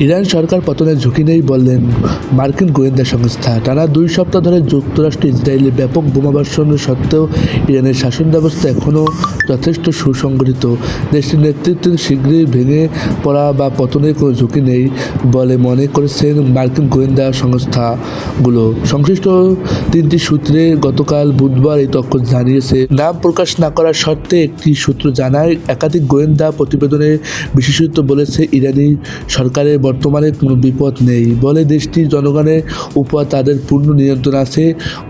Iran সরকার পতনের ঝুঁকি নেই বললেন মার্কিন গোয়েন্দা সংস্থা। টানা 2 সপ্তাহ ধরে যুক্তরাষ্ট্র ইসরায়েলের ব্যাপক বোমাবর্ষণের সত্ত্বেও ইরানের শাসন ব্যবস্থা এখনও যথেষ্ট সুসংগঠিত। দেশটির নেতৃত্ব শীঘ্রই ভেঙে পড়া বা পতনের কোনো ঝুঁকি নেই বলে মনে করেছেন মার্কিন গোয়েন্দা সংস্থাগুলো। সংশ্লিষ্ট 3টি সূত্রে গতকাল বুধবার এই তথ্য জানিয়েছে। নাম প্রকাশ না করার শর্তে একটি সূত্র জানায়, একাধিক গোয়েন্দা প্রতিবেদনে বিশেষত বলেছে ইরানি সরকারের বর্তমানে কোনো বিপদ নেই বলে দেশটির জনগণের উপর তাদের পূর্ণ নিয়ন্ত্রণ আছে।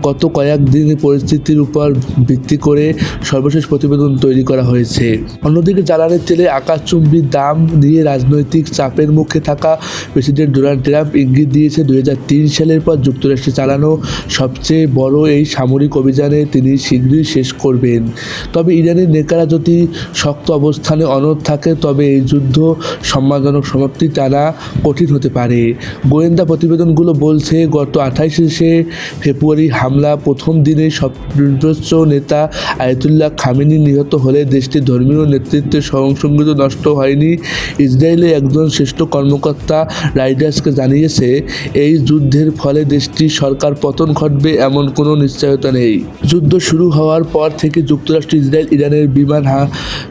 গত কয়েকদিনের পরিস্থিতির উপর ভিত্তি করে সর্বশেষ প্রতিবেদন তৈরি করা হয়েছে। অন্যদিকে জ্বালানির তেলে আকাশচুম্বী দাম নিয়ে রাজনৈতিক চাপের মুখে থাকা প্রেসিডেন্ট ডোনাল্ড ট্রাম্প ইঙ্গিত দিয়েছে 2003 সালের পর যুক্তরাষ্ট্রে চালানো সবচেয়ে বড় এই সামরিক অভিযানে তিনি শীঘ্রই শেষ করবেন। তবে ইরানের নেতারা যদি শক্ত অবস্থানে অনড় থাকে তবে এই যুদ্ধ সম্মানজনক সমাপ্তি টানা কঠিন হতে পারে। গোয়েন্দা প্রতিবেদনগুলো বলছে, গত 28শে ফেব্রুয়ারি হামলা প্রথম দিনে সর্বোচ্চ নেতা আয়াতুল্লাহ খামেনি নিহত হলে দেশটির ধর্মীয় নেতৃত্বের সংসঙ্গিত নষ্ট হয়নি। ইসরায়েলের একজন শ্রেষ্ঠ কর্মকর্তা রাইডার্সকে জানিয়েছে, এই যুদ্ধের ফলে দেশটির সরকার পতন ঘটবে এমন কোনো নিশ্চয়তা নেই। যুদ্ধ শুরু হওয়ার পর থেকে যুক্তরাষ্ট্র ইসরায়েল ইরানের বিমান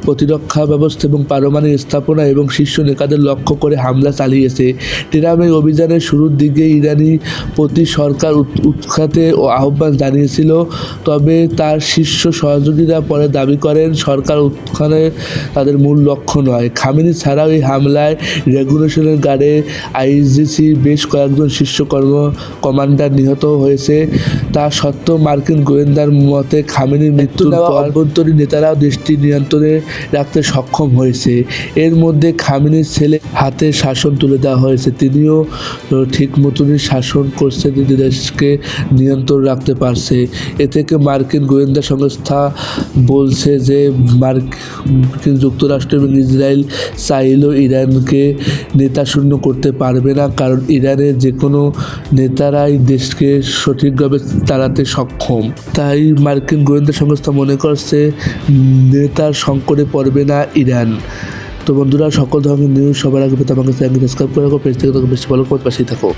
প্রতিরক্ষা ব্যবস্থা এবং পারমাণবিক স্থাপনা এবং শীর্ষ নেতাদের লক্ষ্য করে হামলা চালিয়েছে। ট্রাম্প এই অভিযানের শুরুর দিকে ইরানি প্রতি সরকার উৎখাতে আহ্বান জানিয়েছিল, তবে তার শীর্ষ সহযোগীরা পরে দাবি করেন সরকার উৎখানে তাদের মূল লক্ষ্য নয়। খামেনি ছাড়াও এই হামলায় রেগুলেশনের গার্ডে আইজিসির বেশ কয়েকজন শীর্ষ কমান্ডার নিহত হয়েছে। তা সত্ত্বেও মার্কিন গোয়েন্দার মতে খামেনির মৃত্যুর পর অভ্যন্তরীণ নেতারাও দেশটি নিয়ন্ত্রণে রাখতে সক্ষম হয়েছে। এর মধ্যে খামেনির ছেলে হাতে শাসন তুলে দেওয়া হয়েছে। তিনিও ঠিক মতনই শাসন করছে, তিনি দেশকে নিয়ন্ত্রণ রাখতে পারছে। এ থেকে মার্কিন গোয়েন্দা সংস্থা বলছে যে মার্কিন যুক্তরাষ্ট্র এবং ইসরায়েল চাইলেও ইরানকে নেতাশূন্য করতে পারবে না, কারণ ইরানের যে কোনো নেতারাই দেশকে সঠিকভাবে চালাতে সক্ষম। তাই মার্কিন গোয়েন্দা সংস্থা মনে করছে নেতার সংকটে পড়বে না ইরান। তো বন্ধুরা, সকল ধরনের নিউজ সবার আগে পেতে আমাকে চ্যানেল সাবস্ক্রাইব করে রাখো, পেজ থেকে বেশি ফলো করতে পাশেই থাকো।